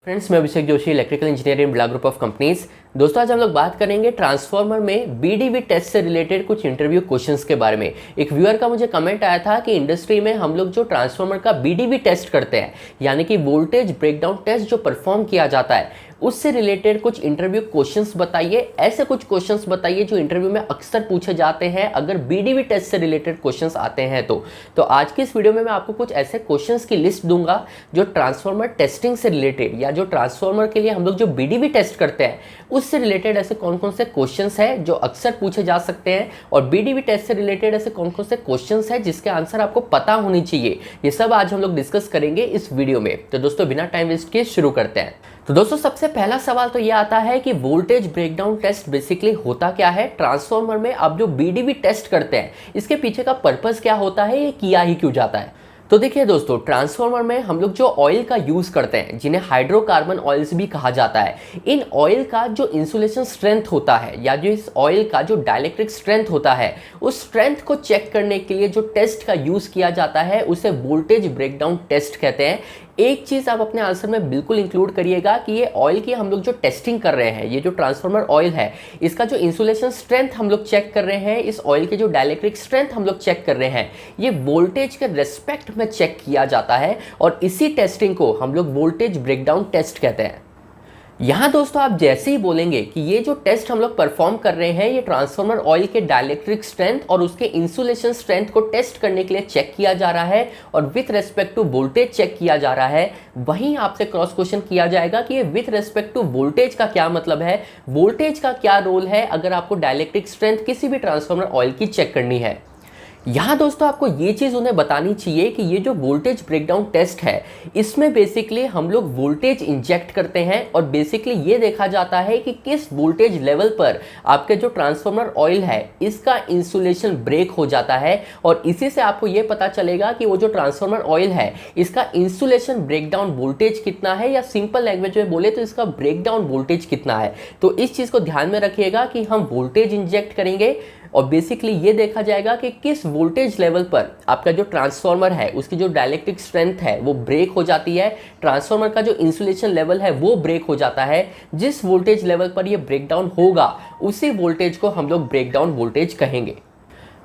Friends, मैं Abhishek Joshi, electrical engineer in Birla group of companies. दोस्तों, आज हम लोग बात करेंगे ट्रांसफार्मर में बीडीवी टेस्ट से रिलेटेड कुछ इंटरव्यू क्वेश्चंस के बारे में। एक व्यूअर का मुझे कमेंट आया था कि इंडस्ट्री में हम लोग जो ट्रांसफार्मर का बीडीवी टेस्ट करते हैं, यानी कि वोल्टेज ब्रेकडाउन टेस्ट जो परफॉर्म किया जाता है, उससे रिलेटेड कुछ इंटरव्यू क्वेश्चंस बताइए। ऐसे कुछ क्वेश्चंस बताइए जो इंटरव्यू में अक्सर पूछे जाते हैं अगर बीडीवी टेस्ट से रिलेटेड क्वेश्चंस आते हैं तो आज की इस वीडियो में मैं आपको कुछ ऐसे क्वेश्चंस की लिस्ट दूंगा जो ट्रांसफार्मर टेस्टिंग से रिलेटेड, या जो ट्रांसफार्मर के लिए हम लोग जो बीडीवी टेस्ट करते हैं उससे रिलेटेड ऐसे कौन कौन से क्वेश्चंस हैं जो अक्सर पूछे जा सकते हैं, और बीडीवी टेस्ट से रिलेटेड ऐसे कौन कौन से क्वेश्चंस हैं जिसके आंसर आपको पता होनी चाहिए। ये सब आज हम लोग डिस्कस करेंगे इस वीडियो में। तो दोस्तों, बिना टाइम वेस्ट किए शुरू करते हैं। तो दोस्तों, सबसे पहला सवाल तो ये आता है कि वोल्टेज ब्रेकडाउन टेस्ट बेसिकली होता क्या है। ट्रांसफार्मर में आप जो बीडीवी टेस्ट करते हैं इसके पीछे का पर्पस क्या होता है, ये किया ही क्यों जाता है। तो देखिए दोस्तों, ट्रांसफार्मर में हम लोग जो ऑयल का यूज करते हैं, जिन्हें हाइड्रोकार्बन ऑयल्स भी कहा जाता है, इन ऑयल का जो इंसुलेशन स्ट्रेंथ होता है, या जो इस ऑयल का जो डाइलेक्ट्रिक स्ट्रेंथ होता है, उस स्ट्रेंथ को चेक करने के लिए जो टेस्ट का यूज किया जाता है उसे वोल्टेज ब्रेकडाउन टेस्ट कहते हैं। एक चीज आप अपने आंसर में बिल्कुल इंक्लूड करिएगा कि ये ऑयल की हम लोग जो टेस्टिंग कर रहे हैं, ये जो ट्रांसफार्मर ऑयल है, इसका जो इंसुलेशन स्ट्रेंथ हम लोग चेक कर रहे हैं, इस ऑयल के जो डाइलेक्ट्रिक स्ट्रेंथ हम लोग चेक कर रहे हैं, ये वोल्टेज के रेस्पेक्ट में चेक किया जाता है, और इसी टेस्टिंग को हम लोग वोल्टेज ब्रेकडाउन टेस्ट कहते हैं। यहाँ दोस्तों, आप जैसे ही बोलेंगे कि ये जो टेस्ट हम लोग परफॉर्म कर रहे हैं, ये ट्रांसफार्मर ऑयल के डाइलेक्ट्रिक स्ट्रेंथ और उसके इंसुलेशन स्ट्रेंथ को टेस्ट करने के लिए चेक किया जा रहा है, और with respect to voltage check किया जा रहा है, वहीं आपसे क्रॉस क्वेश्चन किया जाएगा कि ये विथ रेस्पेक्ट टू वोल्टेज का क्या मतलब है, वोल्टेज का क्या रोल है अगर आपको डाइलेक्ट्रिक स्ट्रेंथ किसी भी ट्रांसफार्मर ऑयल की चेक करनी है। यहाँ दोस्तों, आपको ये चीज़ उन्हें बतानी चाहिए कि ये जो वोल्टेज ब्रेकडाउन टेस्ट है, इसमें बेसिकली हम लोग वोल्टेज इंजेक्ट करते हैं, और बेसिकली ये देखा जाता है कि किस वोल्टेज लेवल पर आपके जो ट्रांसफार्मर ऑयल है इसका इंसुलेशन ब्रेक हो जाता है, और इसी से आपको ये पता चलेगा कि वो जो ट्रांसफार्मर ऑयल है इसका इंसुलेशन ब्रेकडाउन वोल्टेज कितना है, या सिंपल लैंग्वेज में बोले तो इसका ब्रेकडाउन वोल्टेज कितना है। तो इस चीज़ को ध्यान में रखिएगा कि हम वोल्टेज इंजेक्ट करेंगे, और बेसिकली ये देखा जाएगा कि किस वोल्टेज लेवल पर आपका जो ट्रांसफार्मर है उसकी जो डाइलेक्ट्रिक स्ट्रेंथ है वो ब्रेक हो जाती है, ट्रांसफार्मर का जो इंसुलेशन लेवल है वो ब्रेक हो जाता है। जिस वोल्टेज लेवल पर ये ब्रेकडाउन होगा उसी वोल्टेज को हम लोग ब्रेकडाउन वोल्टेज कहेंगे।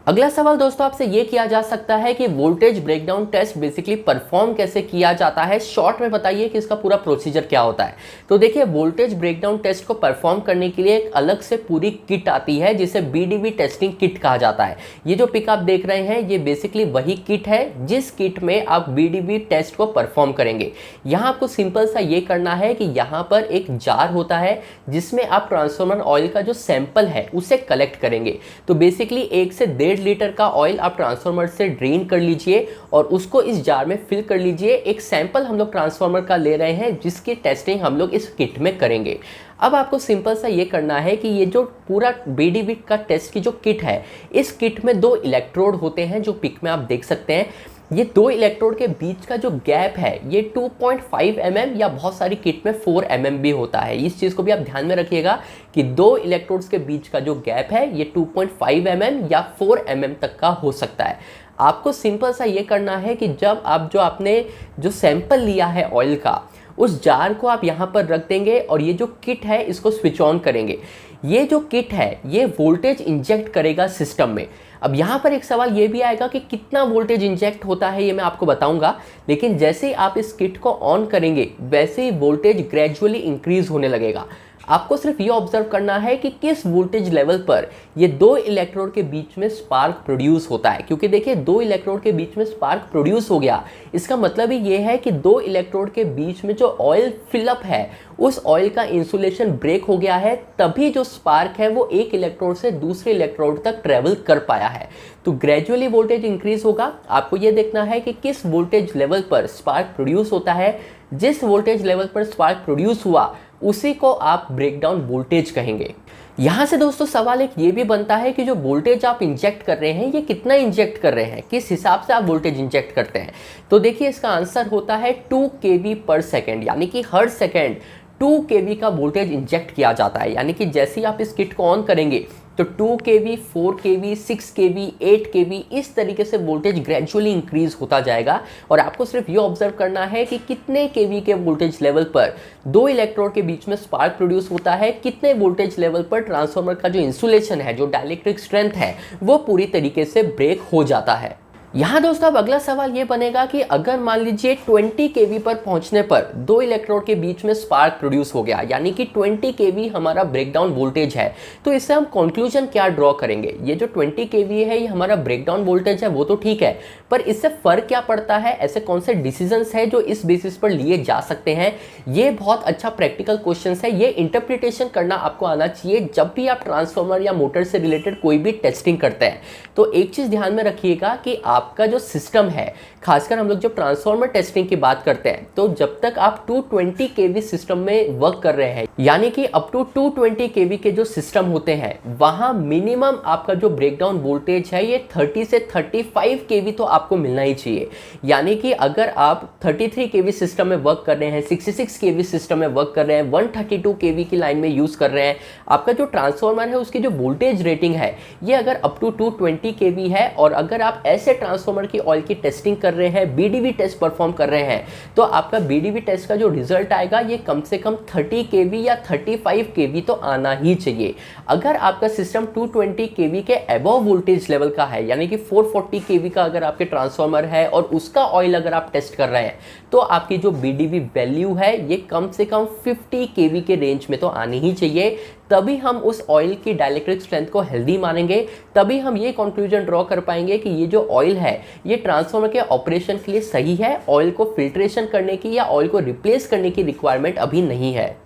अगला सवाल दोस्तों, आपसे ये किया जा सकता है कि voltage breakdown test basically perform कैसे किया जाता है। शॉर्ट में बताइए कि इसका पूरा प्रोसीजर क्या होता है। तो देखिए, वोल्टेज ब्रेकडाउन टेस्ट को परफॉर्म करने के लिए एक अलग से पूरी किट आती है जिसे बीडीवी टेस्टिंग किट कहा जाता है। ये जो पिक आप देख रहे हैं ये बेसिकली वही किट है जिस किट में आप बीडीवी टेस्ट को परफॉर्म करेंगे। यहाँ आपको सिंपल सा ये करना है कि यहाँ पर एक जार होता है जिसमें आप ट्रांसफार्मर ऑयल का जो सैंपल है उसे कलेक्ट करेंगे। तो बेसिकली 1 से 1.5 लीटर का ऑयल आप ट्रांसफार्मर से ड्रेन कर लीजिए और उसको इस जार में फिल कर लीजिए। एक सैंपल हम लोग ट्रांसफार्मर का ले रहे हैं जिसकी टेस्टिंग हम लोग इस किट में करेंगे। अब आपको सिंपल सा ये करना है कि ये जो पूरा बीडीवी का टेस्ट की जो किट है, इस किट में 2 इलेक्ट्रोड होते हैं जो पिक में आप देख सकते हैं। ये 2 इलेक्ट्रोड के बीच का जो गैप है ये 2.5 mm या बहुत सारी किट में 4 mm भी होता है। इस चीज़ को भी आप ध्यान में रखिएगा कि 2 इलेक्ट्रोड्स के बीच का जो गैप है ये 2.5 mm या 4 mm तक का हो सकता है। आपको सिंपल सा ये करना है कि जब आप आपने जो सैंपल लिया है ऑयल का, उस जार को आप यहाँ पर रख देंगे और ये जो किट है इसको स्विच ऑन करेंगे। ये जो किट है ये वोल्टेज इंजेक्ट करेगा सिस्टम में। अब यहाँ पर एक सवाल ये भी आएगा कि कितना वोल्टेज इंजेक्ट होता है, ये मैं आपको बताऊंगा, लेकिन जैसे ही आप इस किट को ऑन करेंगे वैसे ही वोल्टेज ग्रेजुअली इंक्रीज होने लगेगा। आपको सिर्फ ये ऑब्जर्व करना है कि किस वोल्टेज लेवल पर ये 2 इलेक्ट्रोड के बीच में स्पार्क प्रोड्यूस होता है। क्योंकि देखिए, 2 इलेक्ट्रोड के बीच में स्पार्क प्रोड्यूस हो गया, इसका मतलब ही ये है कि 2 इलेक्ट्रोड के बीच में जो ऑयल फिलअप है उस ऑयल का इंसुलेशन ब्रेक हो गया है, तभी जो स्पार्क है वो एक इलेक्ट्रोड से दूसरे इलेक्ट्रोड तक ट्रेवल कर पाया है। तो ग्रेजुअली वोल्टेज इंक्रीज होगा। आपको ये देखना है कि किस वोल्टेज लेवल पर स्पार्क प्रोड्यूस होता है। जिस वोल्टेज लेवल पर स्पार्क प्रोड्यूस हुआ उसी को आप ब्रेकडाउन वोल्टेज कहेंगे। यहाँ से दोस्तों सवाल एक ये भी बनता है कि जो वोल्टेज आप इंजेक्ट कर रहे हैं ये कितना इंजेक्ट कर रहे हैं, किस हिसाब से आप वोल्टेज इंजेक्ट करते हैं। तो देखिए, इसका आंसर होता है 2 kV पर सेकेंड, यानी कि हर सेकेंड 2 kV का वोल्टेज इंजेक्ट किया जाता है। यानी कि जैसे ही आप इस किट को ऑन करेंगे तो 2 kV, 4 kV, 6 kV, 8 kV इस तरीके से वोल्टेज ग्रेजुअली इंक्रीज होता जाएगा और आपको सिर्फ ये ऑब्जर्व करना है कि कितने kV के वोल्टेज लेवल पर दो इलेक्ट्रोड के बीच में स्पार्क प्रोड्यूस होता है, कितने वोल्टेज लेवल पर ट्रांसफार्मर का जो इंसुलेशन है, जो डाइलेक्ट्रिक स्ट्रेंथ है, वो पूरी तरीके से ब्रेक हो जाता है। यहाँ दोस्तों अब अगला सवाल ये बनेगा कि अगर मान लीजिए 20 kV पर पहुंचने पर दो इलेक्ट्रोड के बीच में स्पार्क प्रोड्यूस हो गया, यानी कि 20 kV हमारा ब्रेकडाउन वोल्टेज है, तो इससे हम कंक्लूजन क्या ड्रॉ करेंगे? ये जो 20 kV है ये हमारा ब्रेकडाउन वोल्टेज है, वो तो ठीक है, पर इससे फर्क क्या पड़ता है? ऐसे कौन से डिसीजंस है जो इस बेसिस पर लिए जा सकते हैं? ये बहुत अच्छा प्रैक्टिकल क्वेश्चन है, ये इंटरप्रिटेशन करना आपको आना चाहिए जब भी आप ट्रांसफार्मर या मोटर से रिलेटेड कोई भी टेस्टिंग करते हैं। तो एक चीज ध्यान में रखिएगा कि आपका जो सिस्टम है, खासकर हम लोग जब ट्रांसफार्मर टेस्टिंग की बात करते हैं, तो जब तक आप 220 kV सिस्टम में वर्क कर रहे हैं, यानी कि अप टू 220 kV के जो सिस्टम होते हैं, वहां मिनिमम आपका जो ब्रेकडाउन वोल्टेज है ये 30 से 35 kV तो आपको मिलना ही चाहिए। यानी कि अगर आप 33 kV सिस्टम में वर्क कर रहे हैं, 66 kV सिस्टम में वर्क कर रहे हैं, 132 kV की लाइन में यूज कर रहे हैं, आपका जो ट्रांसफार्मर है उसकी जो वोल्टेज रेटिंग है ये अगर अप टू 220 kV है, और अगर आप ऐसे ट्रांसफार्मर की ऑयल की टेस्टिंग कर रहे हैं, बीडीवी टेस्ट परफॉर्म कर रहे हैं, तो आपका बीडीवी टेस्ट का जो रिजल्ट आएगा ये कम से कम 30 kV या 35 kV तो आना ही चाहिए। अगर आपका सिस्टम 220 kV के अबव वोल्टेज लेवल का है, यानी कि 440 kV का अगर आपके ट्रांसफार्मर है और उसका ऑयल अगर आप टेस्ट कर रहे हैं, तो आपकी जो बीडीवी वैल्यू है ये कम से कम 50 kV के रेंज में तो आनी ही चाहिए। तभी हम उस ऑयल की डाइलेक्ट्रिक स्ट्रेंथ को हेल्दी मानेंगे, तभी हम ये कंक्लूजन ड्रॉ कर पाएंगे कि ये जो ऑयल है ये ट्रांसफार्मर के ऑपरेशन के लिए सही है, ऑयल को फिल्ट्रेशन करने की या ऑयल को रिप्लेस करने की रिक्वायरमेंट अभी नहीं है।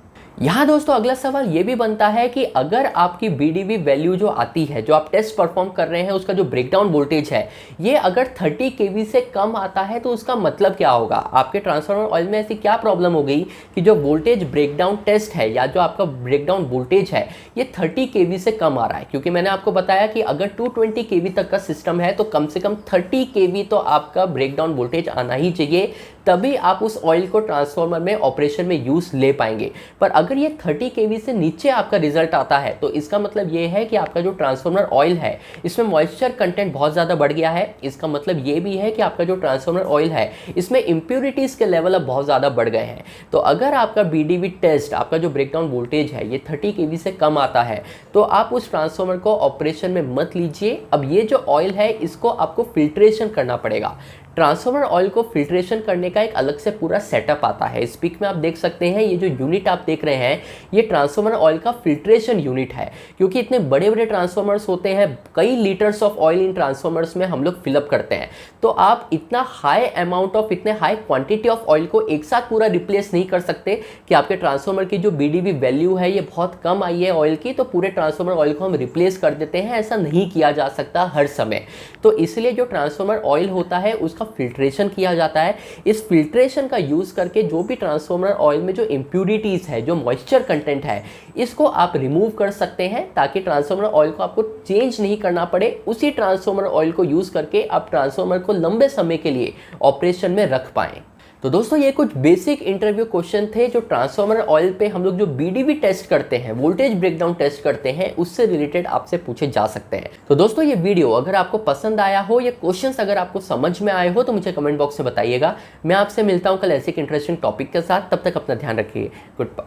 यहाँ दोस्तों अगला सवाल ये भी बनता है कि अगर आपकी बीडीवी वैल्यू जो आती है, जो आप टेस्ट परफॉर्म कर रहे हैं, उसका जो ब्रेकडाउन वोल्टेज है ये अगर 30 kV से कम आता है, तो उसका मतलब क्या होगा? आपके ट्रांसफार्मर ऑयल में ऐसी क्या प्रॉब्लम हो गई कि जो वोल्टेज ब्रेकडाउन टेस्ट है या जो आपका ब्रेकडाउन वोल्टेज है ये 30 kV से कम आ रहा है? क्योंकि मैंने आपको बताया कि अगर 220 kV तक का सिस्टम है तो कम से कम 30 kV तो आपका ब्रेकडाउन वोल्टेज आना ही चाहिए, तभी आप उस ऑयल को ट्रांसफार्मर में ऑपरेशन में यूज ले पाएंगे। पर अगर ये 30 kV से नीचे आपका रिजल्ट आता है, तो इसका मतलब ये है कि आपका जो ट्रांसफार्मर ऑयल है इसमें मॉइस्चर कंटेंट बहुत ज़्यादा बढ़ गया है। इसका मतलब ये भी है कि आपका जो ट्रांसफार्मर ऑयल है इसमें इम्प्योरिटीज़ के लेवल अब बहुत ज़्यादा बढ़ गए हैं। तो अगर आपका बीडीवी टेस्ट, आपका जो ब्रेकडाउन वोल्टेज है ये 30 kV से कम आता है, तो आप उस ट्रांसफार्मर को ऑपरेशन में मत लीजिए। अब ये जो ऑयल है इसको आपको फिल्ट्रेशन करना पड़ेगा। ट्रांसफार्मर ऑयल को फिल्ट्रेशन करने का एक अलग से पूरा सेटअप आता है। इस पिक में आप देख सकते हैं, ये जो यूनिट आप देख रहे हैं ये ट्रांसफार्मर ऑयल का फिल्ट्रेशन यूनिट है। क्योंकि इतने बड़े बड़े ट्रांसफार्मर्स होते हैं, कई litres of oil in transformers में हम लोग फिलअप करते हैं, तो आप इतना हाई अमाउंट ऑफ, इतने हाई क्वांटिटी ऑफ ऑयल को एक साथ पूरा रिप्लेस नहीं कर सकते कि आपके ट्रांसफार्मर की जो बीडीवी वैल्यू है ये बहुत कम आई है ऑयल की, तो पूरे ट्रांसफार्मर ऑयल को हम रिप्लेस कर देते हैं। ऐसा नहीं किया जा सकता हर समय। तो इसलिए जो ट्रांसफार्मर ऑयल होता है उसका फिल्ट्रेशन किया जाता है। इस फिल्ट्रेशन का यूज करके जो भी ट्रांसफार्मर ऑयल में जो इम्प्यूरिटीज है, जो मॉइस्चर कंटेंट है, इसको आप रिमूव कर सकते हैं, ताकि ट्रांसफार्मर ऑयल को आपको चेंज नहीं करना पड़े। उसी ट्रांसफार्मर ऑयल को यूज करके आप ट्रांसफार्मर को लंबे समय के लिए ऑपरेशन में रख पाएं। तो दोस्तों ये कुछ बेसिक इंटरव्यू क्वेश्चन थे जो ट्रांसफार्मर ऑयल पे हम लोग जो बीडीवी टेस्ट करते हैं, वोल्टेज ब्रेकडाउन टेस्ट करते हैं, उससे रिलेटेड आपसे पूछे जा सकते हैं। तो दोस्तों ये वीडियो अगर आपको पसंद आया हो, ये क्वेश्चंस अगर आपको समझ में आए हो, तो मुझे कमेंट बॉक्स में बताइएगा। मैं आपसे मिलता हूं कल ऐसे एक इंटरेस्टिंग टॉपिक के साथ। तब तक अपना ध्यान रखिए। Good bye.